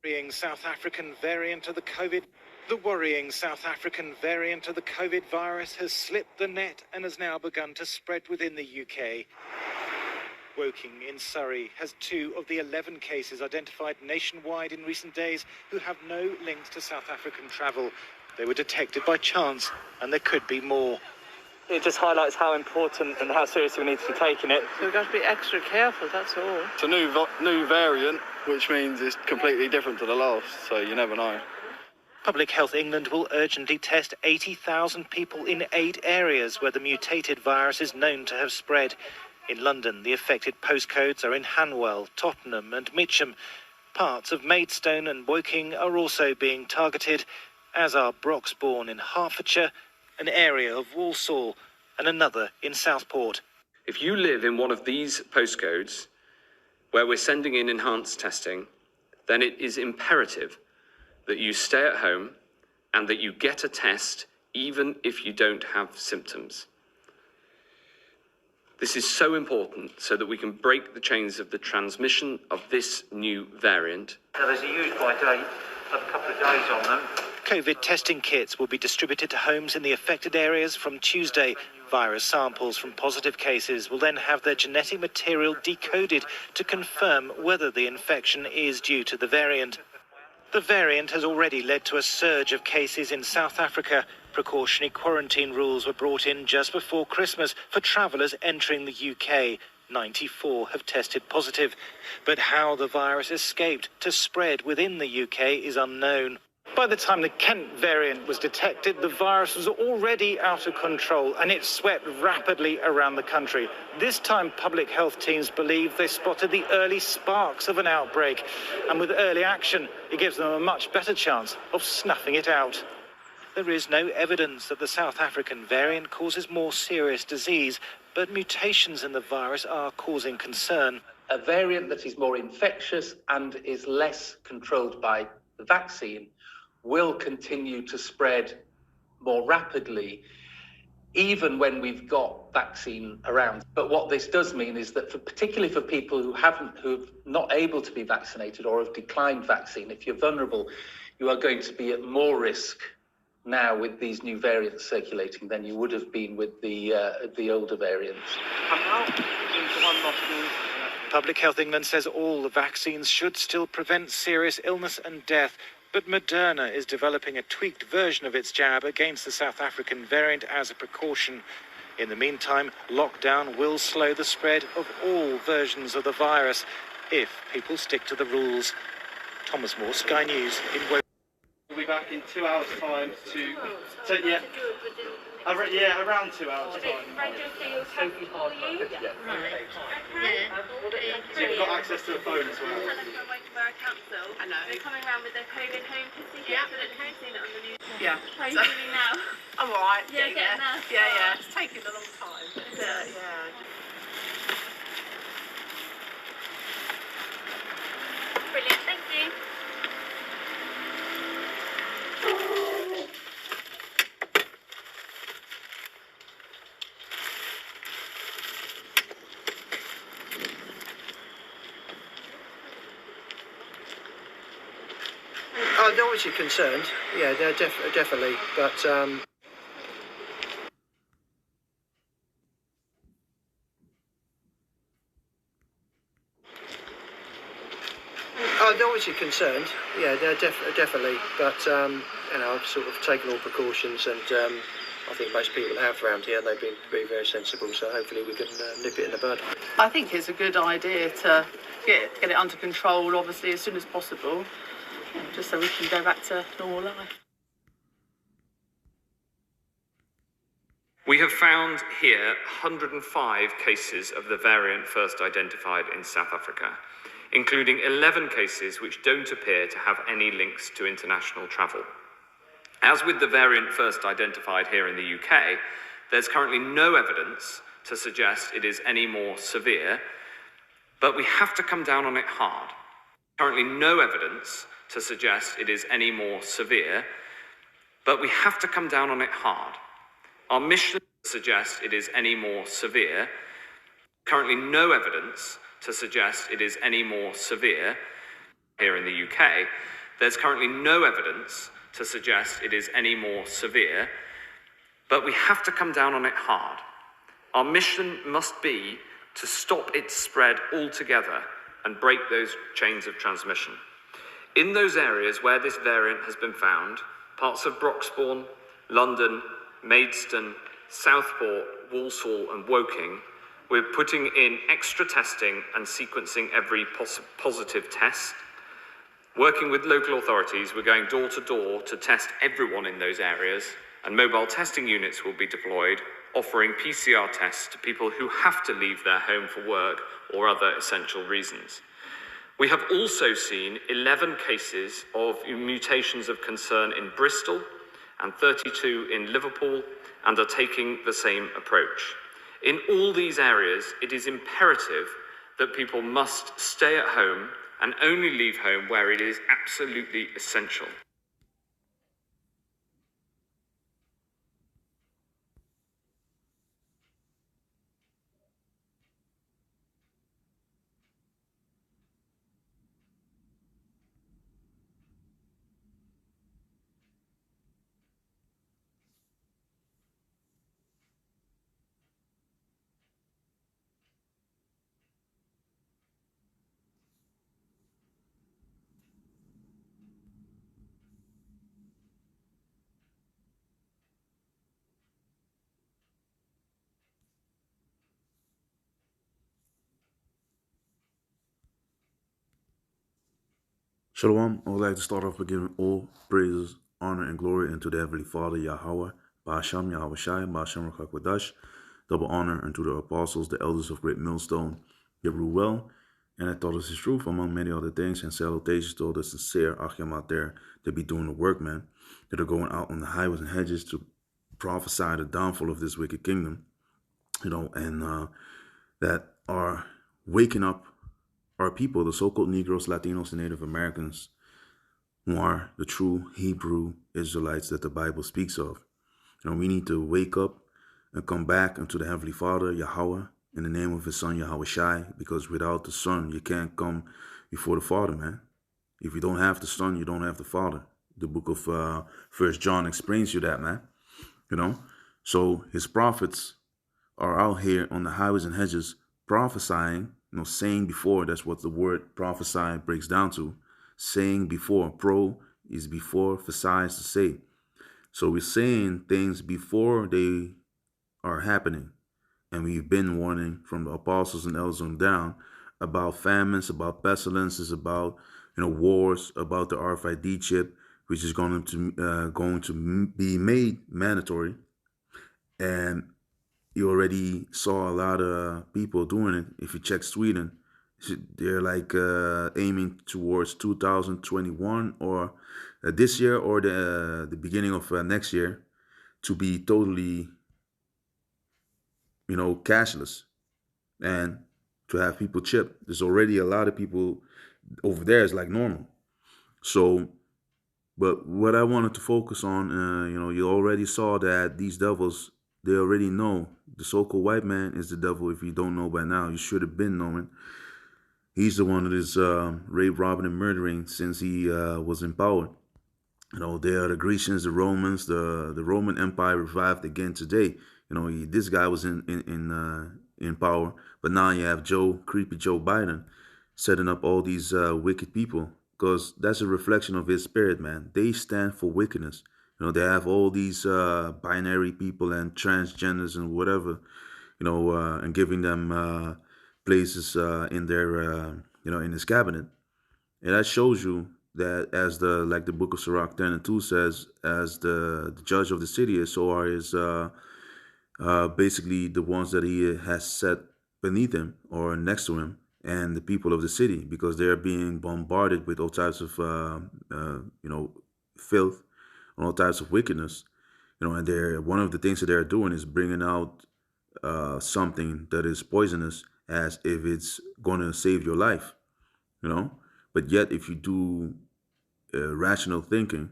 worrying South African variant of the COVID. The worrying South African variant of the COVID virus has slipped the net and has now begun to spread within the UK. Woking in Surrey has 2 of the 11 cases identified nationwide in recent days who have no links to South African travel. They were detected by chance, and there could be more. It just highlights how important and how seriously we need to be taking it. So we've got to be extra careful, that's all. It's a new variant, which means it's completely different to the last, so you never know. Public Health England will urgently test 80,000 people in 8 areas where the mutated virus is known to have spread. In London, the affected postcodes are in Hanwell, Tottenham and Mitcham. Parts of Maidstone and Woking are also being targeted, as are Broxbourne in Hertfordshire, an area of Walsall, and another in Southport. If you live in one of these postcodes where we're sending in enhanced testing, then it is imperative that you stay at home and that you get a test even if you don't have symptoms. This is so important so that we can break the chains of the transmission of this new variant. Now, there's a use-by date of a couple of days on them. COVID testing kits will be distributed to homes in the affected areas from Tuesday. Virus samples from positive cases will then have their genetic material decoded to confirm whether the infection is due to the variant. The variant has already led to a surge of cases in South Africa. Precautionary quarantine rules were brought in just before Christmas for travellers entering the UK. 94 have tested positive. But how the virus escaped to spread within the UK is unknown. By the time the Kent variant was detected, the virus was already out of control and it swept rapidly around the country. This time, public health teams believe they spotted the early sparks of an outbreak. And with early action, it gives them a much better chance of snuffing it out. There is no evidence that the South African variant causes more serious disease, but mutations in the virus are causing concern. A variant that is more infectious and is less controlled by the vaccine will continue to spread more rapidly, even when we've got vaccine around. But what this does mean is that particularly for people who've not able to be vaccinated or have declined vaccine, if you're vulnerable, you are going to be at more risk now with these new variants circulating than you would have been with the older variants. Public Health England says all the vaccines should still prevent serious illness and death, but Moderna is developing a tweaked version of its jab against the South African variant as a precaution. In the meantime, lockdown will slow the spread of all versions of the virus if people stick to the rules. Thomas Moore, Sky News in Woking. We'll be back in 2 hours' time to around 2 hours' time. So you've got access to a phone as well. I know. They're coming around with their COVID home kit. Yeah. I don't know if you've seen it on the news. Yeah. How are you feeling now? I'm alright. Yeah, getting there. Yeah. It's taken a long time. Brilliant, thank you. They're obviously concerned. Yeah, they're definitely. But they're obviously concerned. Yeah, they're definitely. But I've sort of taken all precautions, and I think most people have around here. They've been very sensible. So hopefully we can nip it in the bud. I think it's a good idea to get it under control, obviously, as soon as possible. Just so we can go back to normal life. We have found here 105 cases of the variant first identified in South Africa, including 11 cases which don't appear to have any links to international travel. As with the variant first identified here in the UK, there's currently no evidence to suggest it is any more severe, but we have to come down on it hard. Currently no evidence to suggest it is any more severe, but we have to come down on it hard. Our mission suggests it is any more severe. Currently no evidence to suggest it is any more severe. here in the UK, there's currently no evidence to suggest it is any more severe, but we have to come down on it hard. Our mission must be to stop its spread altogether and break those chains of transmission. In those areas where this variant has been found, parts of Broxbourne, London, Maidstone, Southport, Walsall and Woking, we're putting in extra testing and sequencing every positive test. Working with local authorities, we're going door to door to test everyone in those areas, and mobile testing units will be deployed, offering PCR tests to people who have to leave their home for work or other essential reasons. We have also seen 11 cases of mutations of concern in Bristol and 32 in Liverpool, and are taking the same approach. In all these areas, it is imperative that people must stay at home and only leave home where it is absolutely essential. Shalom. I would like to start off by giving all praises, honor, and glory unto the Heavenly Father, Yahawah, Ba'asham, Yahawashi, Ba'asham Rakakwadash. Double honor unto the apostles, the elders of Great Millstone, that rule well, and I thought this is truth among many other things, and salutations to all the sincere Achim out there that be doing the work, man, that are going out on the highways and hedges to prophesy the downfall of this wicked kingdom, and that are waking up our people, the so-called Negroes, Latinos, and Native Americans, who are the true Hebrew Israelites that the Bible speaks of. We need to wake up and come back unto the Heavenly Father, Yahawah, in the name of His Son, Yahawashi, because without the Son, you can't come before the Father, man. If you don't have the Son, you don't have the Father. The book of 1 John explains you that, man. So His prophets are out here on the highways and hedges prophesying, saying before. That's what the word prophesy breaks down to. Saying before. Pro is before, phesi is to say. So we're saying things before they are happening. And we've been warning from the apostles and elders on down about famines, about pestilences, about wars, about the RFID chip, which is going to be made mandatory. And you already saw a lot of people doing it. If you check Sweden, they're like aiming towards 2021 or this year or the beginning of next year to be totally, cashless and to have people chip. There's already a lot of people over there. It's like normal. So, but what I wanted to focus on, you already saw that these devils, they already know. The so-called white man is the devil. If you don't know by now, you should have been knowing. He's the one that is rape, robbing, and murdering since he was in power. They are the Grecians, the Romans, the Roman Empire revived again today. This guy was in power, but now you have creepy Joe Biden, setting up all these wicked people, because that's a reflection of his spirit, man. They stand for wickedness. They have all these binary people and transgenders and whatever, and giving them places in their, in his cabinet. And that shows you that as the book of Sirach 10 and 2 says, as the judge of the city, so are his, basically the ones that he has set beneath him or next to him, and the people of the city, because they're being bombarded with all types of, filth, all types of wickedness, and one of the things that they're doing is bringing out something that is poisonous as if it's going to save your life, But yet, if you do rational thinking,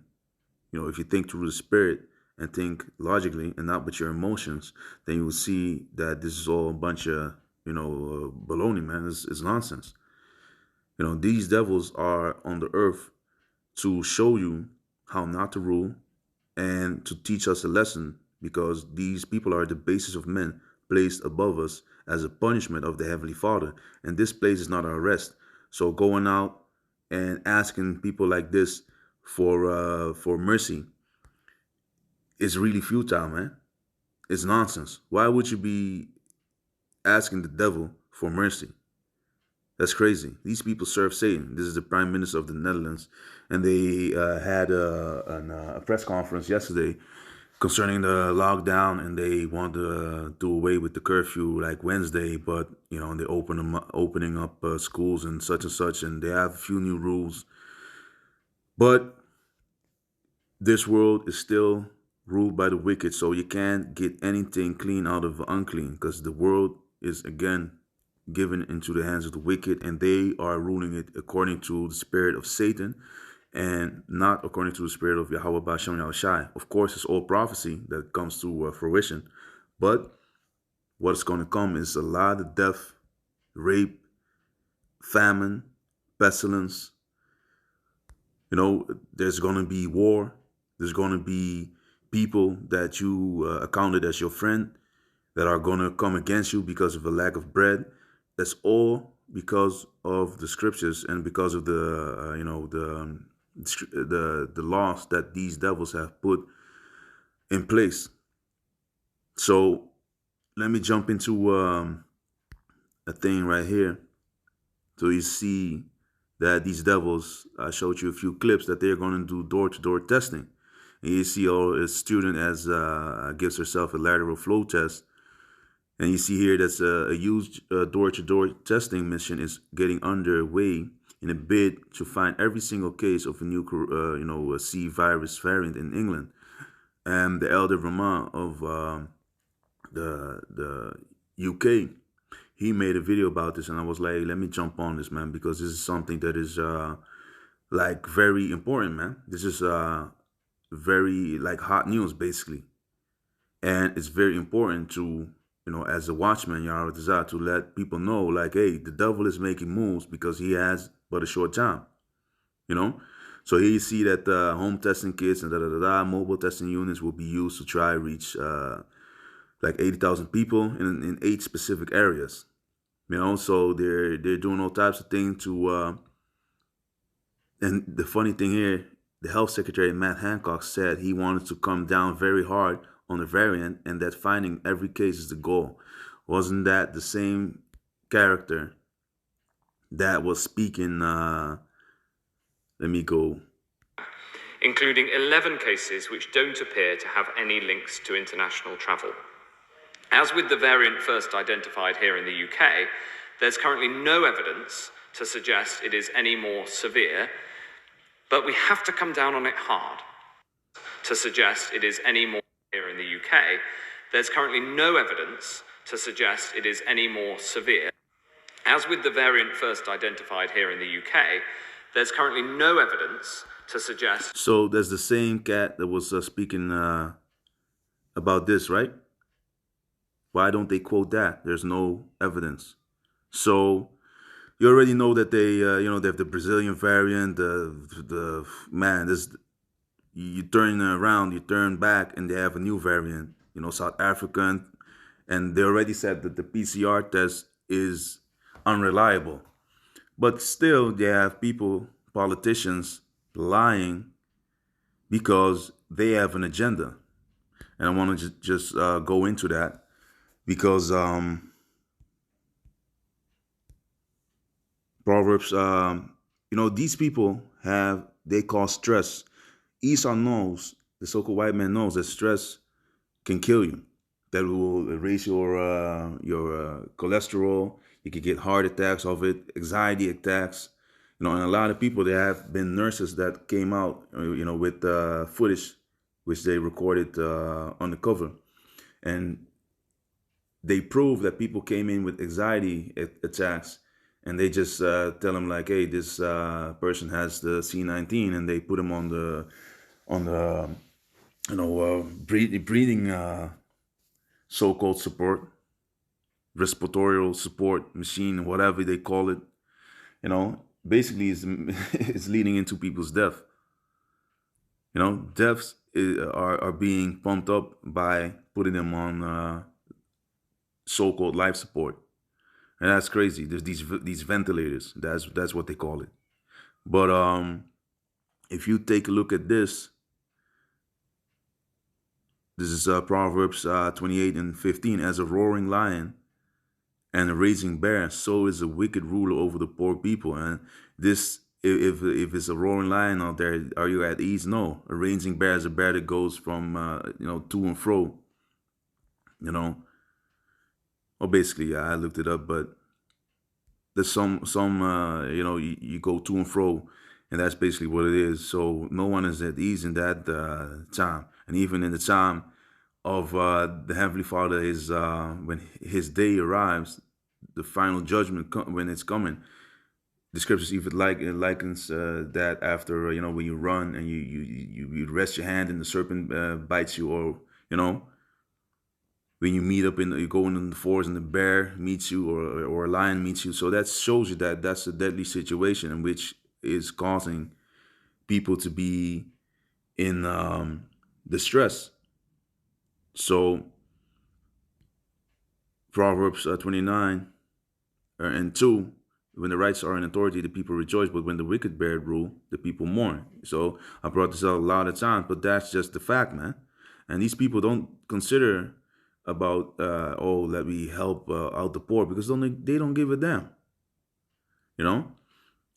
if you think through the spirit and think logically and not with your emotions, then you will see that this is all a bunch of, baloney, man. It's nonsense. You know, these devils are on the earth to show you how not to rule and to teach us a lesson, because these people are the basis of men placed above us as a punishment of the Heavenly Father. And this place is not our rest. So going out and asking people like this for mercy is really futile, man. It's nonsense. Why would you be asking the devil for mercy? That's crazy. These people serve Satan. This is the Prime Minister of the Netherlands. And they had a press conference yesterday concerning the lockdown, and they want to do away with the curfew like Wednesday, but, you know, they opening up schools and such, and they have a few new rules. But this world is still ruled by the wicked, so you can't get anything clean out of unclean, because the world is, again, given into the hands of the wicked, and they are ruling it according to the spirit of Satan and not according to the spirit of Yahawah Ba'Shem Yahawashi. Of course, it's all prophecy that comes to fruition, but what's going to come is a lot of death, rape, famine, pestilence. You know, there's going to be war. There's going to be people that you accounted as your friend that are going to come against you because of a lack of bread. That's all because of the scriptures and because of the the laws that these devils have put in place. So let me jump into a thing right here. So you see that these devils, I showed you a few clips that they're going to do door-to-door testing. And you see a student as gives herself a lateral flow test. And you see here that's a huge door-to-door testing mission is getting underway in a bid to find every single case of a new, C virus variant in England. And the elder Reuben of the UK, he made a video about this, and I was like, let me jump on this, man, because this is something that is like very important, man. This is very like hot news, basically, and it's very important to, you know, as a watchman, Yahawah, to let people know, like, hey, the devil is making moves because he has but a short time, you know. So here you see that home testing kits and mobile testing units will be used to try to reach like 80,000 people in 8 specific areas, you know. So they're doing all types of things to. And the funny thing here, the health secretary Matt Hancock said he wanted to come down very hard on the variant, and that finding every case is the goal. Wasn't that the same character that was speaking? Let me go. Including 11 cases which don't appear to have any links to international travel. As with the variant first identified here in the UK, there's currently no evidence to suggest it is any more severe, but we have to come down on it hard to suggest it is any more here in the UK. There's currently no evidence to suggest it is any more severe. As with the variant first identified here in the UK, there's currently no evidence to suggest. So there's the same cat that was speaking about this, right? Why don't they quote that? There's no evidence. So you already know that they, they have the Brazilian variant. The man, this, you turn around, you turn back, and they have a new variant. You know, South African, and they already said that the PCR test is unreliable. But still, they have people, politicians, lying because they have an agenda. And I want to just go into that because Proverbs, these people they cause stress. Esau knows, the so-called white man knows that stress can kill you. That will raise your cholesterol. You can get heart attacks of it, anxiety attacks. And a lot of people, there have been nurses that came out, with footage which they recorded on the cover. And they proved that people came in with anxiety attacks, and they just tell them like, hey, this person has the C19, and they put them on the breathing so-called respiratory support machine, whatever they call it, basically is leading into people's death. You know, deaths are being pumped up by putting them on so-called life support, and that's crazy. There's these ventilators. That's what they call it. But if you take a look at this is Proverbs 28:15. As a roaring lion and a raging bear, so is a wicked ruler over the poor people. And this, if it's a roaring lion out there, are you at ease? No. A raging bear is a bear that goes from to and fro. You know. Well, basically, I looked it up, but there's some you go to and fro, and that's basically what it is. So no one is at ease in that time, and even in the time of the Heavenly Father is when His day arrives, the final judgment when it's coming. The scriptures even likens that after when you run and you rest your hand and the serpent bites you, or when you meet up you go in the forest and the bear meets you, or a lion meets you. So that shows you that that's a deadly situation in which is causing people to be in distress. So Proverbs 29:2, when the righteous are in authority, the people rejoice, but when the wicked bear rule, the people mourn. So I brought this up a lot of times, but that's just the fact, man. And these people don't consider about let me help out the poor, because they don't give a damn.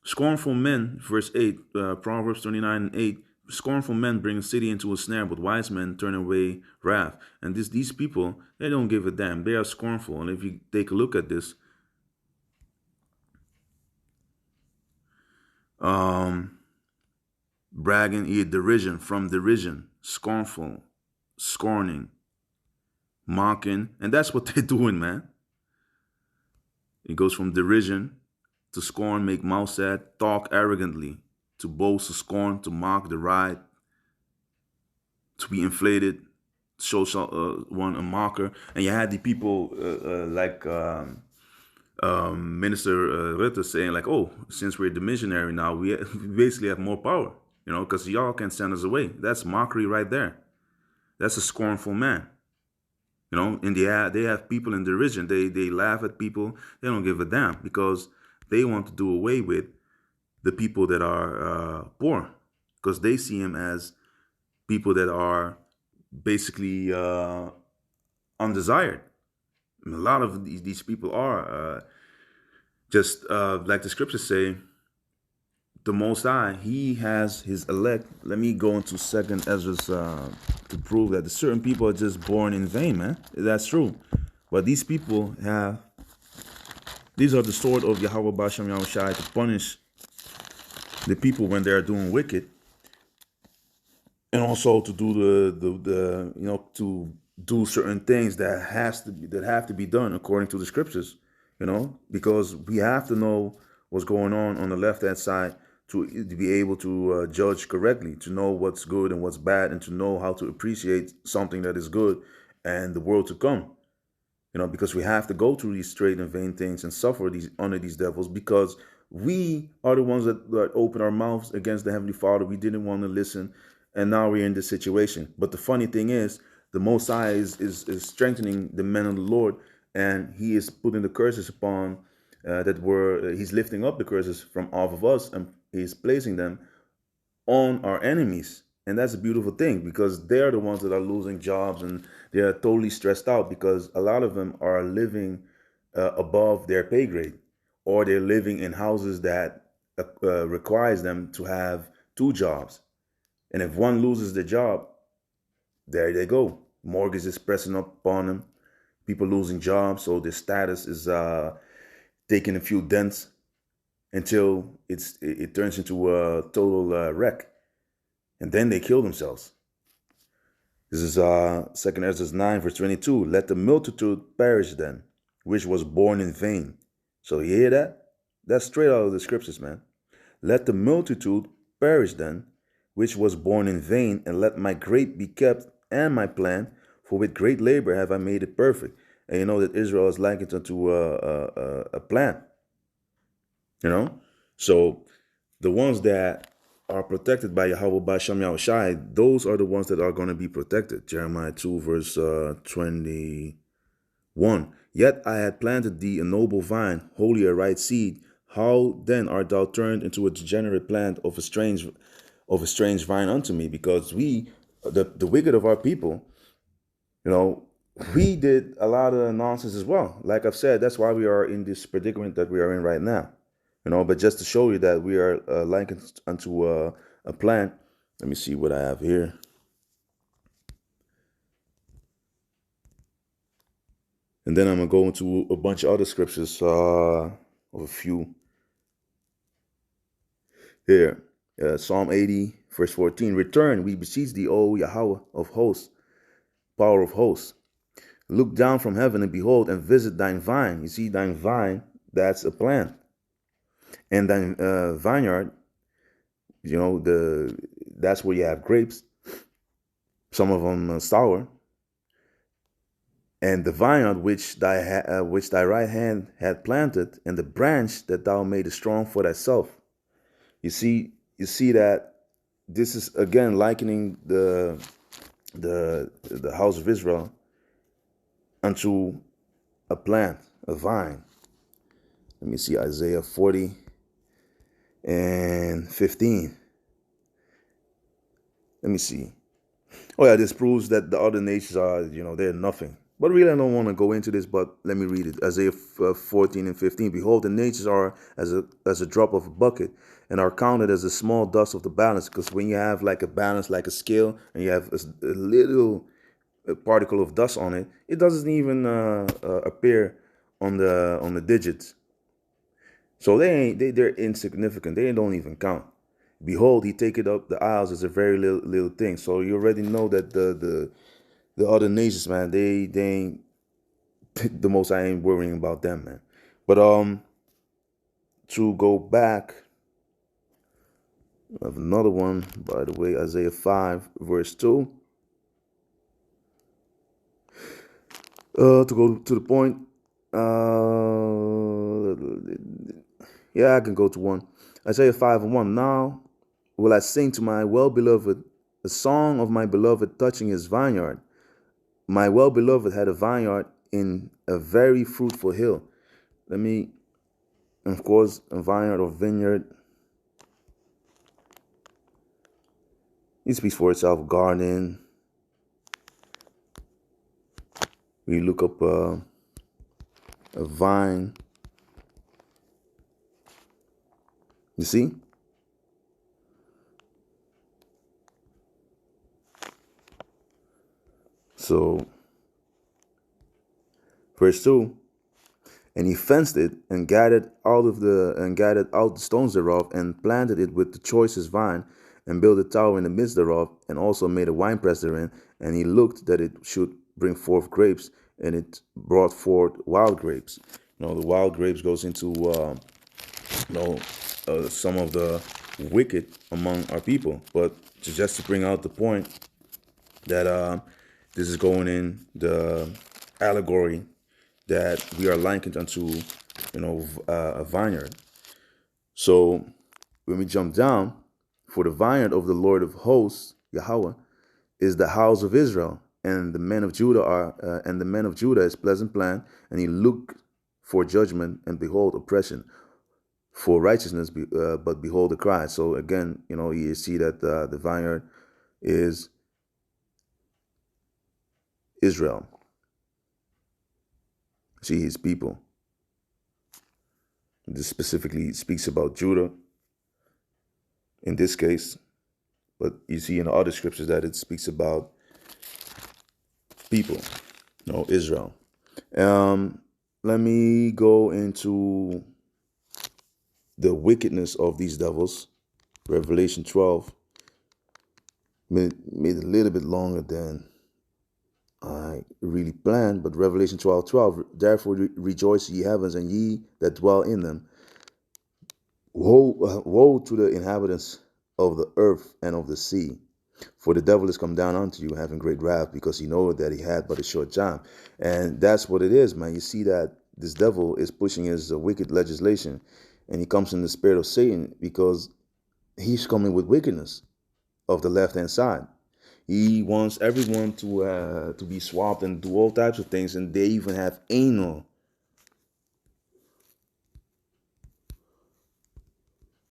Scornful men, verse 8, Proverbs 29:8. Scornful men bring a city into a snare, but wise men turn away wrath. And these people, they don't give a damn. They are scornful. And if you take a look at this, bragging, derision, from derision, scornful, scorning, mocking, and that's what they're doing, man. It goes from derision to scorn, make mouth sad, talk arrogantly, to boast, to scorn, to mock, deride, to be inflated, show one a mocker. And you had the people like Minister Rutte saying like, oh, since we're the missionary now, we basically have more power, because y'all can send us away. That's mockery right there. That's a scornful man. And they have people in derision. They laugh at people. They don't give a damn, because they want to do away with the people that are poor, because they see him as people that are basically undesired. And a lot of these people are just like the scriptures say, the Most High, He has His elect. Let me go into 2nd Ezra to prove that certain people are just born in vain, man. That's true. But these people these are the sword of Yahawah Basham Yahawashi to punish the people when they are doing wicked, and also to do to do certain things that have to be done according to the scriptures, because we have to know what's going on the left-hand side to be able to judge correctly, to know what's good and what's bad, and to know how to appreciate something that is good and the world to come. Because we have to go through these straight and vain things and suffer under these devils, because we are the ones that open our mouths against the Heavenly Father. We didn't want to listen, and now we're in this situation. But the funny thing is, the Most High is strengthening the men of the Lord, and He is putting the curses upon He's lifting up the curses from off of us, and He's placing them on our enemies. And that's a beautiful thing, because they're the ones that are losing jobs, and they're totally stressed out, because a lot of them are living above their pay grade, or they're living in houses that requires them to have 2 jobs. And if one loses the job, there they go. Mortgage is pressing up upon them. People losing jobs, so their status is taking a few dents until it turns into a total wreck. And then they kill themselves. This is 2nd Ezra 9, verse 22. Let the multitude perish then, which was born in vain. So you hear that? That's straight out of the scriptures, man. Let the multitude perish then, which was born in vain, and let my grape be kept and my plant, for with great labor have I made it perfect. And you know that Israel is likened unto a plant. So the ones that are protected by Yahawah Basham Yahawashi, those are the ones that are going to be protected. Jeremiah 2 verse 21. Yet I had planted thee a noble vine, wholly a right seed. How then art thou turned into a degenerate plant of a strange vine unto me? Because we, the wicked of our people, we did a lot of nonsense as well. Like I've said, that's why we are in this predicament that we are in right now. But just to show you that we are likened unto a plant. Let me see what I have here. And then I'm going to go into a bunch of other scriptures, of a few. Here, Psalm 80, verse 14. Return, we beseech thee, O Yahawah of hosts, power of hosts. Look down from heaven and behold and visit thine vine. You see, thine vine, that's a plant. And thine vineyard, that's where you have grapes. Some of them sour. And the vineyard which thy right hand had planted, and the branch that thou madest strong for thyself. You see that this is again likening the house of Israel unto a plant, a vine. Let me see Isaiah 40 and 15. Let me see. Oh yeah, this proves that the other nations are, they're nothing. But really, I don't want to go into this, but let me read it. Isaiah 14 and 15. Behold, the nations are as a drop of a bucket, and are counted as the small dust of the balance. Because when you have like a balance, like a scale, and you have a little particle of dust on it, it doesn't even appear on the digits. So they're insignificant. They don't even count. Behold, he taketh up the isles as a very little thing. So you already know that the other nations, man, they ain't the most. I ain't worrying about them, man. But to go back, I have another one, by the way, Isaiah 5 verse 2. To go to the point, I can go to 1. Isaiah 5 and 1. Now will I sing to my well-beloved a song of my beloved touching his vineyard. My well-beloved had a vineyard in a very fruitful hill. Of course, a vineyard or vineyard, it speaks for itself. Garden. We look up a vine. You see? So, verse 2. And he fenced it and gathered out the stones thereof, and planted it with the choicest vine, and built a tower in the midst thereof, and also made a winepress therein. And he looked that it should bring forth grapes, and it brought forth wild grapes. The wild grapes goes into some of the wicked among our people. But just to bring out the point that this is going in the allegory that we are likened unto, a vineyard. So when we jump down, for the vineyard of the Lord of hosts, Yahawah, is the house of Israel, and the men of Judah is pleasant plant, and he looked for judgment, and behold oppression, for righteousness, but behold the cry. So again, you see that the vineyard is Israel. See, his people. This specifically speaks about Judah in this case, but you see in the other scriptures that it speaks about people, Israel. Let me go into the wickedness of these devils. Revelation 12 made a little bit longer than I really planned, but Revelation 12:12. Therefore rejoice, ye heavens, and ye that dwell in them. Woe to the inhabitants of the earth and of the sea, for the devil is come down unto you, having great wrath, because he knoweth that he had but a short time. And that's what it is, man. You see that this devil is pushing his wicked legislation. And he comes in the spirit of Satan because he's coming with wickedness of the left-hand side. He wants everyone to be swapped and do all types of things, and they even have anal